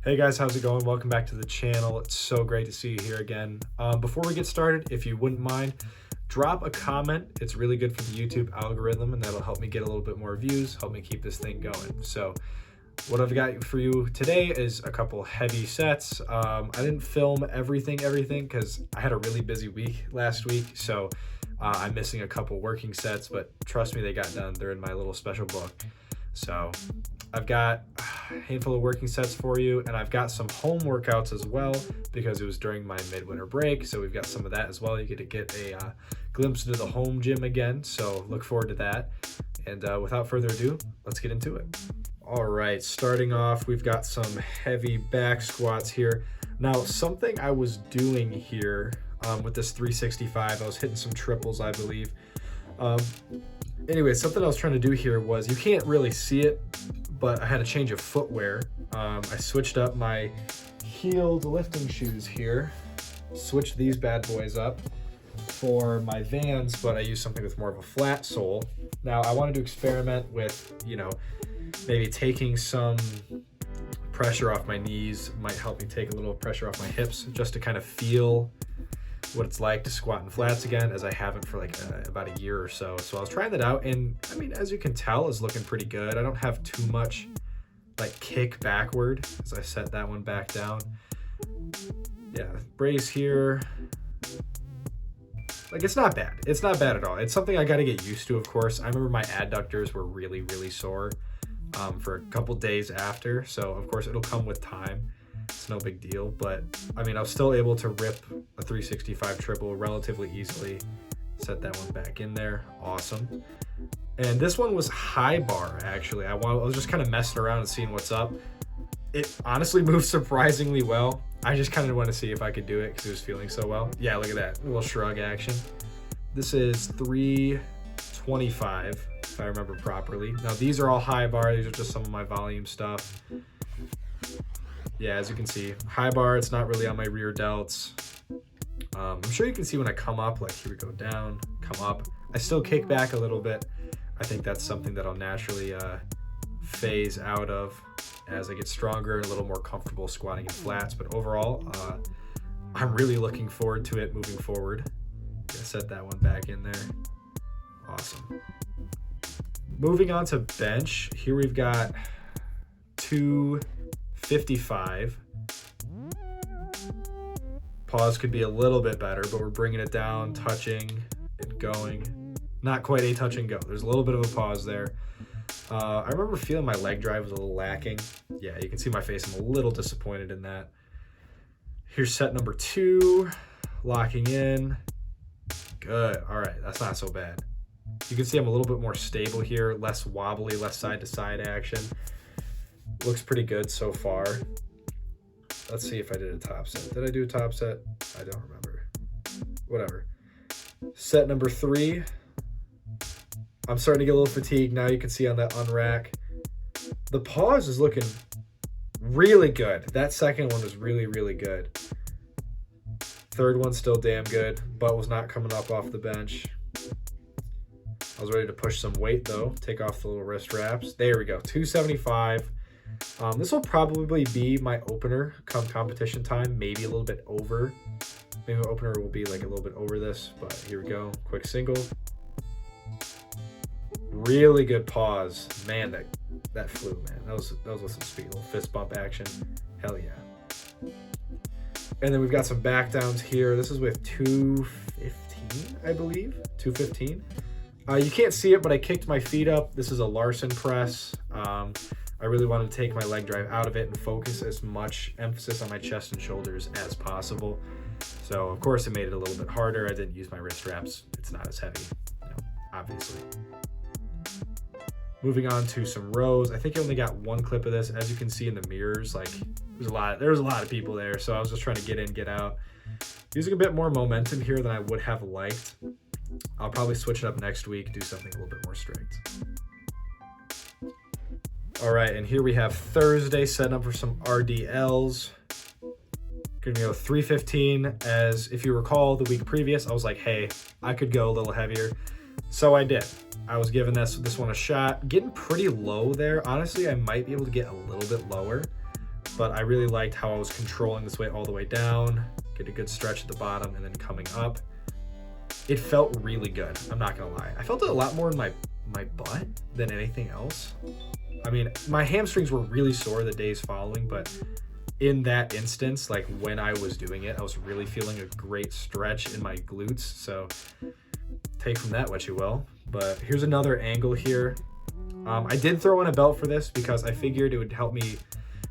Hey guys, how's it going? Welcome back to the channel. It's so great to see you here again. Before we get started, if you wouldn't mind, drop a comment. It's really good for the YouTube algorithm and that'll help me get a little bit more views, help me keep this thing going. So what I've got for you today is a couple heavy sets. I didn't film everything because I had a really busy week last week. So I'm missing a couple working sets, but trust me, they got done. They're in my little special book. So I've got a handful of working sets for you, and I've got some home workouts as well because it was during my midwinter break. So we've got some of that as well. You get to get a glimpse into the home gym again. So look forward to that. And without further ado, let's get into it. All right, starting off, we've got some heavy back squats here. Now, something I was doing here with this 365, I was hitting some triples, I believe. Anyway, something I was trying to do here was, you can't really see it, but I had a change of footwear. I switched up my heeled lifting shoes here, switched these bad boys up for my Vans, but I used something with more of a flat sole. Now, I wanted to experiment with, maybe taking some pressure off my knees, might help me take a little pressure off my hips, just to kind of feel what it's like to squat in flats again, as I haven't for like about a year or so. So I was trying that out, and I mean, as you can tell, it's looking pretty good. I don't have too much like kick backward as I set that one back down. Yeah, brace here. Like, it's not bad. It's not bad at all. It's something I got to get used to, of course. I remember my adductors were really, really sore for a couple days after. So of course it'll come with time. It's no big deal, but I mean, I was still able to rip a 365 triple relatively easily. Set that one back in there. Awesome. And this one was high bar, actually. I was just kind of messing around and seeing what's up. It honestly moved surprisingly well. I just kind of want to see if I could do it because it was feeling so well. Yeah, look at that. A little shrug action. This is 325, if I remember properly. Now, these are all high bar. These are just some of my volume stuff. Yeah, as you can see, high bar, it's not really on my rear delts. I'm sure you can see when I come up, like here we go, down, come up. I still kick back a little bit. I think that's something that I'll naturally phase out of as I get stronger and a little more comfortable squatting in flats. But overall, I'm really looking forward to it moving forward. Gonna set that one back in there. Awesome. Moving on to bench, here we've got 255. Pause could be a little bit better, but we're bringing it down, touching and going. Not quite a touch and go. There's a little bit of a pause there. I remember feeling my leg drive was a little lacking. Yeah, you can see my face. I'm a little disappointed in that. Here's set number 2, locking in. Good. All right, that's not so bad. You can see I'm a little bit more stable here, less wobbly, less side to side action. Looks pretty good so far. Let's see if I did a top set. Did I do a top set? I don't remember. Whatever. Set number 3. I'm starting to get a little fatigued now. You can see on that unrack. The pause is looking really good. That second one was really, really good. Third one still damn good. Butt was not coming up off the bench. I was ready to push some weight though. Take off the little wrist wraps. There we go. 275. This will probably be my opener come competition time, maybe a little bit over. Maybe my opener will be like a little bit over this, but here we go. Quick single. Really good pause. Man, that flew, man. That was with some speed. A little fist bump action. Hell yeah. And then we've got some back downs here. This is with 215, I believe. 215. You can't see it, but I kicked my feet up. This is a Larson press. I really wanted to take my leg drive out of it and focus as much emphasis on my chest and shoulders as possible. So, of course, it made it a little bit harder. I didn't use my wrist wraps. It's not as heavy, obviously. Moving on to some rows. I think I only got one clip of this. As you can see in the mirrors, like there was a lot of people there. So I was just trying to get in, get out. Using a bit more momentum here than I would have liked. I'll probably switch it up next week, do something a little bit more strict. All right, and here we have Thursday, setting up for some RDLs. Gonna go 315, as if you recall the week previous, I was like, hey, I could go a little heavier. So I did. I was giving this one a shot, getting pretty low there. Honestly, I might be able to get a little bit lower. but I really liked how I was controlling this weight all the way down, get a good stretch at the bottom, and then coming up. It felt really good, I'm not gonna lie. I felt it a lot more in my butt than anything else. I mean, my hamstrings were really sore the days following, but in that instance, like when I was doing it, I was really feeling a great stretch in my glutes. So take from that what you will. But here's another angle here. I did throw in a belt for this because I figured it would help me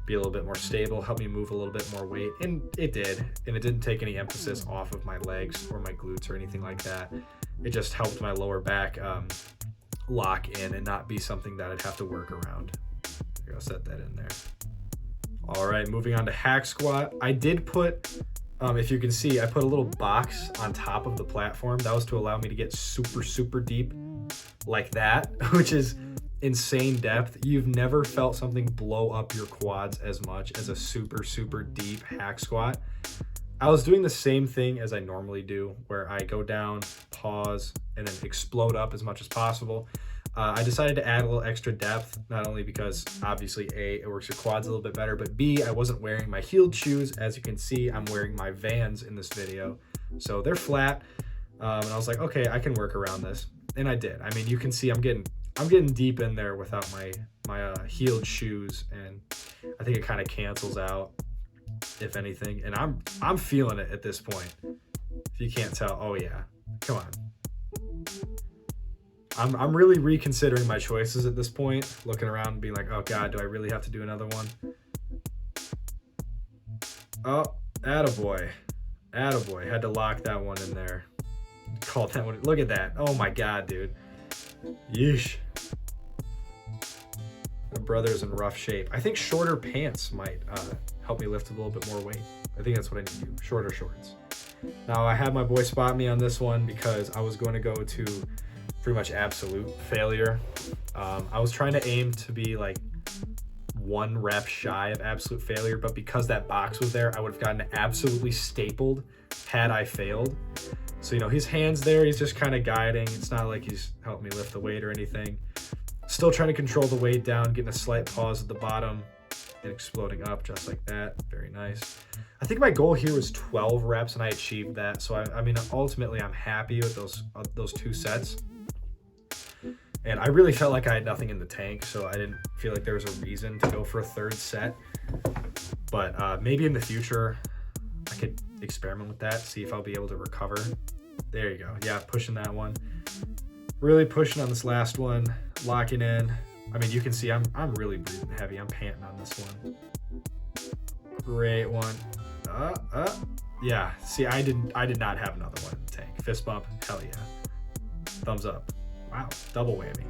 be a little bit more stable, help me move a little bit more weight, and it did. And it didn't take any emphasis off of my legs or my glutes or anything like that. It just helped my lower back lock in and not be something that I'd have to work around. I'll set that in there. All right, moving on to hack squat. I did put, if you can see, I put a little box on top of the platform. That was to allow me to get super, super deep like that, which is insane depth. You've never felt something blow up your quads as much as a super, super deep hack squat. I was doing the same thing as I normally do, where I go down, pause, and then explode up as much as possible. I decided to add a little extra depth, not only because obviously A, it works your quads a little bit better, but B, I wasn't wearing my heeled shoes. As you can see, I'm wearing my Vans in this video. So they're flat, and I was like, okay, I can work around this. And I did. I mean, you can see I'm getting deep in there without my heeled shoes, and I think it kind of cancels out, if anything. And I'm feeling it at this point. If you can't tell, oh yeah, come on. I'm really reconsidering my choices at this point, looking around and being like, oh God, do I really have to do another one? Oh, attaboy. Attaboy. Had to lock that one in there. Call that one. Look at that. Oh my God, dude. Yeesh. My brother's in rough shape. I think shorter pants might help me lift a little bit more weight. I think that's what I need to do. Shorter shorts. Now, I had my boy spot me on this one because I was going to go to pretty much absolute failure. I was trying to aim to be like 1 rep shy of absolute failure, but because that box was there, I would have gotten absolutely stapled had I failed. So, you know, his hand's there, he's just kind of guiding. It's not like he's helped me lift the weight or anything. Still trying to control the weight down, getting a slight pause at the bottom and exploding up just like that. Very nice. I think my goal here was 12 reps and I achieved that. So I mean, ultimately I'm happy with those 2 sets. And I really felt like I had nothing in the tank, so I didn't feel like there was a reason to go for a 3rd set. But maybe in the future, I could experiment with that, see if I'll be able to recover. There you go. Yeah, pushing that one. Really pushing on this last one, locking in. I mean, you can see I'm really breathing heavy. I'm panting on this one. Great one. Yeah, see, I did not have another one in the tank. Fist bump, hell yeah. Thumbs up. Wow, double whammy.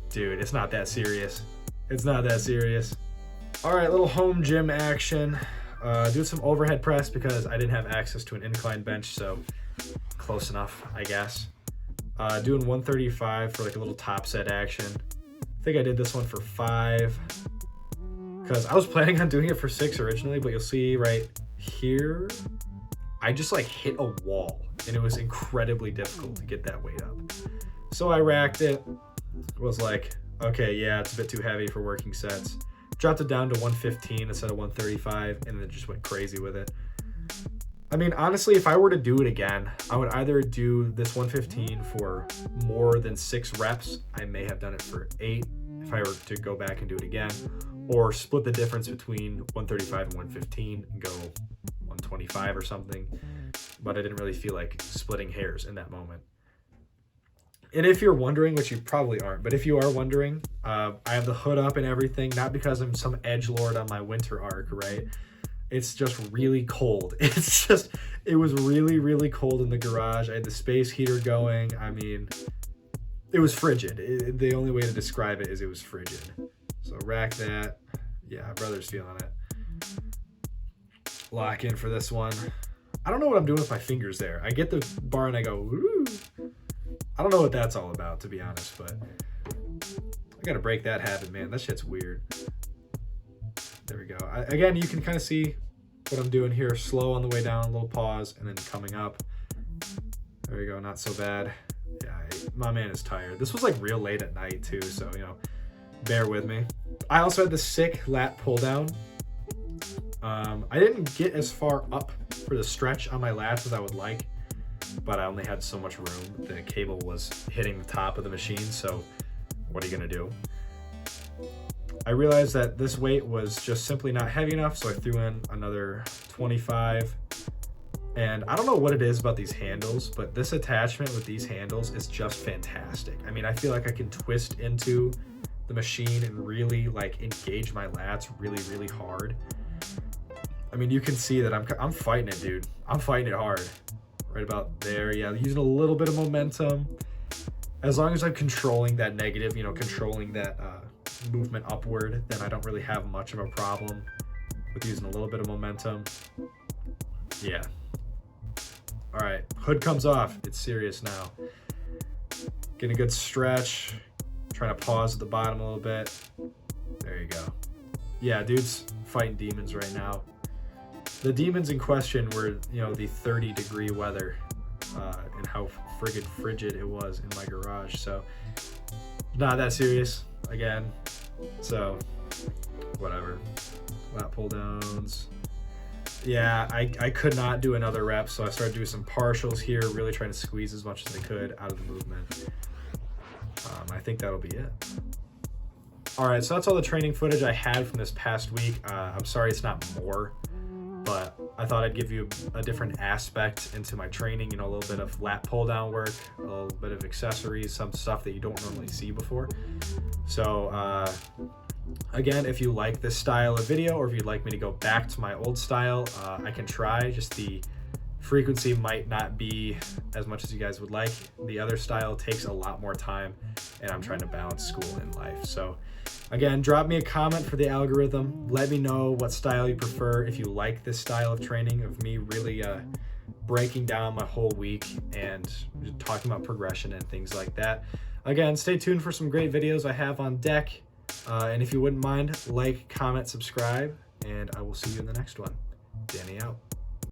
Dude, it's not that serious. It's not that serious. All right, little home gym action. Doing some overhead press because I didn't have access to an incline bench, so close enough, I guess. Doing 135 for like a little top set action. I think I did this one for 5 because I was planning on doing it for 6 originally, but you'll see right here, I just like hit a wall and it was incredibly difficult to get that weight up. So I racked it, was like, okay, yeah, it's a bit too heavy for working sets. Dropped it down to 115 instead of 135, and then just went crazy with it. I mean, honestly, if I were to do it again, I would either do this 115 for more than 6 reps. I may have done it for 8 if I were to go back and do it again, or split the difference between 135 and 115 and go 125 or something. But I didn't really feel like splitting hairs in that moment. And if you're wondering, which you probably aren't, but if you are wondering, I have the hood up and everything, not because I'm some edgelord on my winter arc, right? It's just really cold. It was really, really cold in the garage. I had the space heater going. I mean, it was frigid. The only way to describe it is it was frigid. So rack that. Yeah, brother's feeling it. Lock in for this one. I don't know what I'm doing with my fingers there. I get the bar and I go, woo. I don't know what that's all about, to be honest, but I gotta break that habit, man. That shit's weird. There we go. Again, you can kind of see what I'm doing here. Slow on the way down, a little pause, and then coming up. There we go, not so bad. Yeah, my man is tired. This was like real late at night too, so, you know, bear with me. I also had the sick lat pull down. I didn't get as far up for the stretch on my lats as I would like, but I only had so much room. The cable was hitting the top of the machine, so what are you gonna do? I realized that this weight was just simply not heavy enough, so I threw in another 25. And I don't know what it is about these handles, but this attachment with these handles is just fantastic. I mean, I feel like I can twist into the machine and really like engage my lats really, really hard. I mean, you can see that I'm fighting it, dude. I'm fighting it hard. Right about there, yeah, using a little bit of momentum. As long as I'm controlling that negative, you know, controlling that movement upward, then I don't really have much of a problem with using a little bit of momentum. Yeah. All right, hood comes off. It's serious now. Getting a good stretch. Trying to pause at the bottom a little bit. There you go. Yeah, dude's fighting demons right now. The demons in question were, you know, the 30-degree weather and how friggin' frigid it was in my garage. So, not that serious again. So, whatever. Lat pull downs. Yeah, I could not do another rep, so I started doing some partials here, really trying to squeeze as much as I could out of the movement. I think that'll be it. All right, so that's all the training footage I had from this past week. I'm sorry it's not more, but I thought I'd give you a different aspect into my training, you know, a little bit of lat pull down work, a little bit of accessories, some stuff that you don't normally see before. So again, if you like this style of video, or if you'd like me to go back to my old style, I can try. Just the frequency might not be as much as you guys would like. The other style takes a lot more time, and I'm trying to balance school and life. So again, drop me a comment for the algorithm. Let me know what style you prefer, if you like this style of training, of me really breaking down my whole week and talking about progression and things like that. Again, stay tuned for some great videos I have on deck. And if you wouldn't mind, like, comment, subscribe, and I will see you in the next one. Danny out.